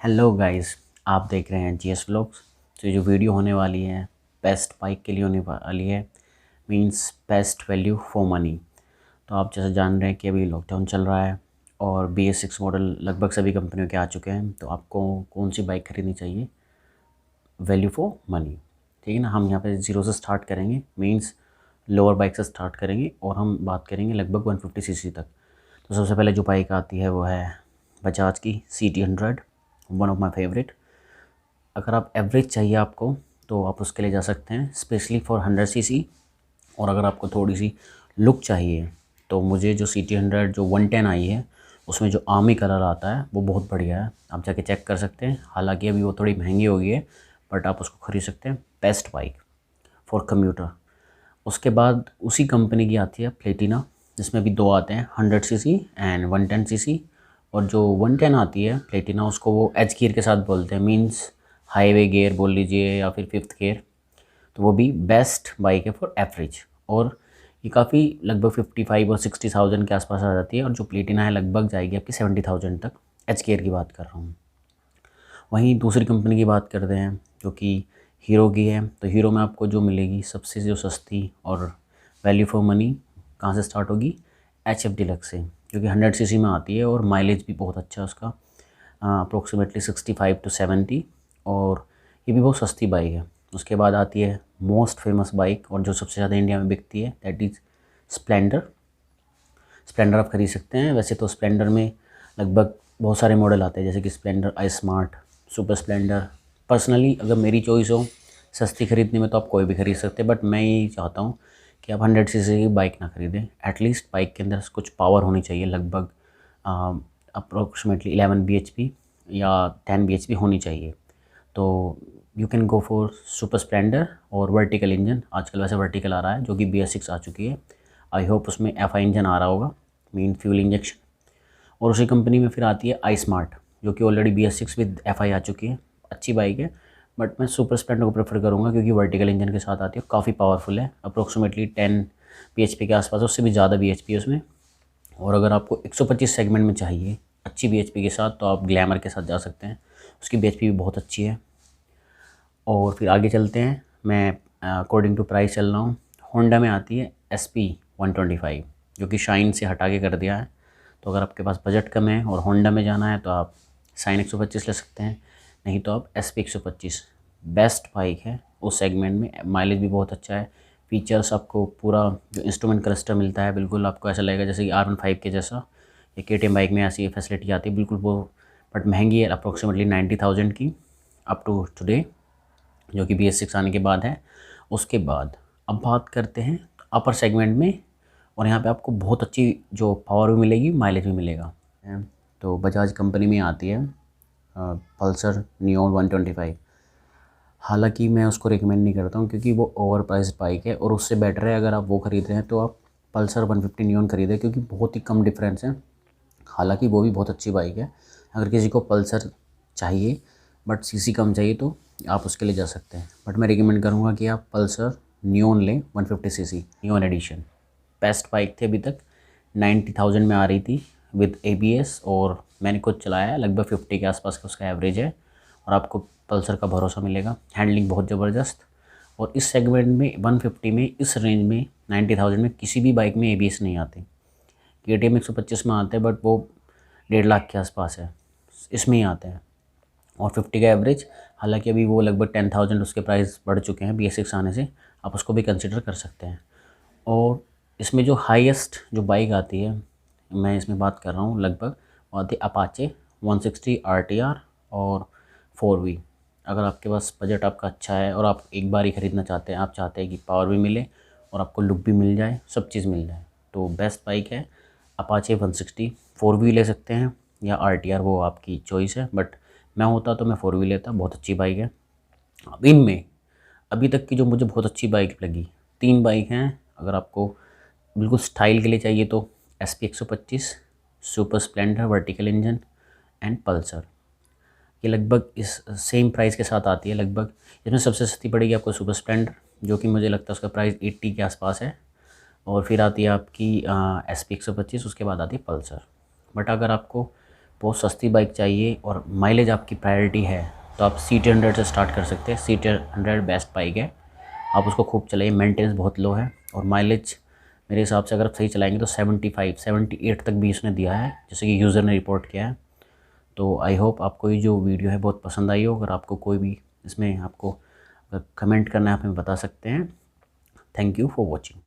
Hello guys, आप देख रहे हैं जीएस व्लॉग्स। तो जो वीडियो होने वाली है बेस्ट बाइक के लिए होने वाली है, means best value for money. तो आप जैसे जान रहे हैं कि अभी लॉकडाउन चल रहा है और BS6 मॉडल लगभग सभी कंपनियों के आ चुके हैं। तो आपको कौन सी बाइक खरीदनी चाहिए वैल्यू फॉर मनी, ठीक है ना। हम यहाँ पे ज़ीरो से स्टार्ट करेंगे, मींस लोअर बाइक से स्टार्ट करेंगे और हम बात करेंगे लगभग 150 सीसी तक। तो सबसे पहले जो बाइक आती है वो है बजाज की CT100, one of my favourite. अगर आप एवरेज चाहिए आपको तो आप उसके लिए जा सकते हैं, स्पेशली फॉर 100 सीसी। और अगर आपको थोड़ी सी लुक चाहिए तो मुझे जो CT100 जो 110 आई है उसमें जो आर्मी कलर आता है वो बहुत बढ़िया है, आप जाके चेक कर सकते हैं। हालांकि अभी वो थोड़ी महंगी हो गई है बट आप उसको खरीद सकते हैं, बेस्ट बाइक फॉर कम्यूटर। उसके बाद उसी कंपनी की आती है प्लेटिना, जिसमें भी दो आते हैं, 100 सीसी एंड 110 सीसी। और जो 110 आती है प्लेटिना उसको वो एच गियर के साथ बोलते हैं, मींस हाईवे गियर बोल लीजिए या फिर फिफ्थ गियर। तो वो भी बेस्ट बाइक है फॉर एवरेज। और ये काफ़ी लगभग 55 और 60,000 के आसपास आ जाती है। और जो प्लेटिना है लगभग जाएगी आपकी 70,000 तक, एच गियर की बात कर रहा हूँ। वहीं दूसरी कंपनी की बात करते हैं जो कि हीरो की है। तो हीरो में आपको जो मिलेगी सबसे जो सस्ती और वैल्यू फॉर मनी कहाँ से स्टार्ट होगी, HF डिलक्स से, जो कि 100 सीसी में आती है और माइलेज भी बहुत अच्छा है उसका, अप्रोक्सीमेटली 65 to 70। और ये भी बहुत सस्ती बाइक है। उसके बाद आती है मोस्ट फेमस बाइक और जो सबसे ज़्यादा इंडिया में बिकती है, दैट इज़ स्प्लेंडर। स्प्लेंडर आप खरीद सकते हैं। वैसे तो स्प्लेंडर में लगभग बहुत सारे मॉडल आते हैं, जैसे कि स्प्लेंडर आई स्मार्ट, सुपर स्प्लेंडर। पर्सनली अगर मेरी चॉइस हो सस्ती खरीदने में तो आप कोई भी खरीद सकते हैं, बट मैं यही चाहता हूँ कि आप 100 सीसी की बाइक ना खरीदें। एटलीस्ट बाइक के अंदर कुछ पावर होनी चाहिए, लगभग अप्रोक्सीमेटली 11 bhp या 10 bhp होनी चाहिए। तो you can go for super Splendor और वर्टिकल इंजन। आजकल वैसे वर्टिकल आ रहा है जो कि BS6 आ चुकी है। आई होप उसमें FI इंजन आ रहा होगा, मीन फ्यूल इंजेक्शन। और उसी कंपनी में फिर आती है आई स्मार्ट, जो कि ऑलरेडी BS6 विद FI आ चुकी है। अच्छी बाइक है बट मैं सुपर स्प्लेंडर को प्रेफर करूँगा क्योंकि वर्टिकल इंजन के साथ आती है, काफ़ी पावरफुल है, अप्रोक्सीमेटली 10 bhp के आसपास, उससे भी ज़्यादा bhp है उसमें। और अगर आपको 125 सेगमेंट में चाहिए अच्छी bhp के साथ तो आप ग्लैमर के साथ जा सकते हैं, उसकी bhp भी बहुत अच्छी है। और फिर आगे चलते हैं, मैं अकॉर्डिंग टू प्राइस चल रहा हूँ। होंडा में आती है SP125, जो कि शाइन से हटा के कर दिया है। तो अगर आपके पास बजट कम है और होंडा में जाना है तो आप शाइन 125 ले सकते हैं, नहीं तो आप SP125। बेस्ट बाइक है उस सेगमेंट में, माइलेज भी बहुत अच्छा है। फीचर्स आपको पूरा जो इंस्ट्रूमेंट क्लस्टर मिलता है, बिल्कुल आपको ऐसा लगेगा जैसे कि R15 के जैसा। ये KTM बाइक में ऐसी फैसिलिटी आती है बिल्कुल वो, बट महंगी है, अप्रोक्सीमेटली 90,000 की अप टू टुडे, जो कि BS6 आने के बाद है। उसके बाद अब बात करते हैं अपर सेगमेंट में, और यहाँ पे आपको बहुत अच्छी जो पावर भी मिलेगी, माइलेज भी मिलेगा। तो बजाज कंपनी में आती है पल्सर नियॉन 125। हालांकि मैं उसको रिकमेंड नहीं करता हूँ क्योंकि वो ओवर प्राइस्ड बाइक है, और उससे बेटर है अगर आप वो खरीद रहे हैं तो आप पल्सर 150 नियॉन खरीदें, क्योंकि बहुत ही कम डिफरेंस है। हालांकि वो भी बहुत अच्छी बाइक है। अगर किसी को पल्सर चाहिए बट सीसी कम चाहिए तो आप उसके लिए जा सकते हैं, बट मैं रिकमेंड करूँगा कि आप पल्सर नियॉन लें 150 CC Neon edition. Best bike थी अभी तक, 90,000 में आ रही थी विद ABS, और मैंने खुद चलाया है, लगभग 50 के आसपास का उसका एवरेज है। और आपको पल्सर का भरोसा मिलेगा, हैंडलिंग बहुत ज़बरदस्त। और इस सेगमेंट में 150 में, इस रेंज में 90,000 में किसी भी बाइक में ABS नहीं आती। KTM 125 में आते हैं बट वो 1.5 लाख के आसपास है, इसमें ही आते हैं। और 50 का एवरेज, हालांकि अभी वो लगभग 10,000 उसके प्राइस बढ़ चुके हैं BS6 आने से, आप उसको भी कंसिडर कर सकते हैं। और इसमें जो हाईएस्ट जो बाइक आती है, मैं इसमें बात कर रहा हूँ लगभग, वो आती है अपाचे 160 RTR और 4V। अगर आपके पास बजट आपका अच्छा है और आप एक बार ही ख़रीदना चाहते हैं, आप चाहते हैं कि पावर भी मिले और आपको लुक भी मिल जाए, सब चीज़ मिल जाए, तो बेस्ट बाइक है अपाचे 160। 4V ले सकते हैं या RTR, वो आपकी चॉइस है, बट मैं होता तो मैं 4V लेता, बहुत अच्छी बाइक है। अब इनमें अभी तक की जो मुझे बहुत अच्छी बाइक लगी, 3 बाइक हैं। अगर आपको बिल्कुल स्टाइल के लिए चाहिए तो SP125, super Splendor vertical engine and Pulsar. ये लगभग इस सेम प्राइस के साथ आती है लगभग। इसमें सबसे सस्ती पड़ेगी आपको सुपर स्प्लेंडर, जो कि मुझे लगता है उसका प्राइस 80 के आसपास है। और फिर आती है आपकी SP125, उसके बाद आती है पल्सर। बट अगर आपको बहुत सस्ती बाइक चाहिए और माइलेज आपकी प्रायोरिटी है तो आप CT100 से स्टार्ट कर सकते हैं। CT100 बेस्ट बाइक है, आप उसको खूब चलाइए, मेंटेनेंस बहुत लो है और माइलेज मेरे हिसाब से अगर आप सही चलाएंगे तो 75 78 तक भी इसने दिया है, जैसे कि यूज़र ने रिपोर्ट किया है। तो आई होप आपको ये जो वीडियो है बहुत पसंद आई हो। अगर आपको कोई भी इसमें आपको कमेंट करना है आप हमें बता सकते हैं। Thank you for watching.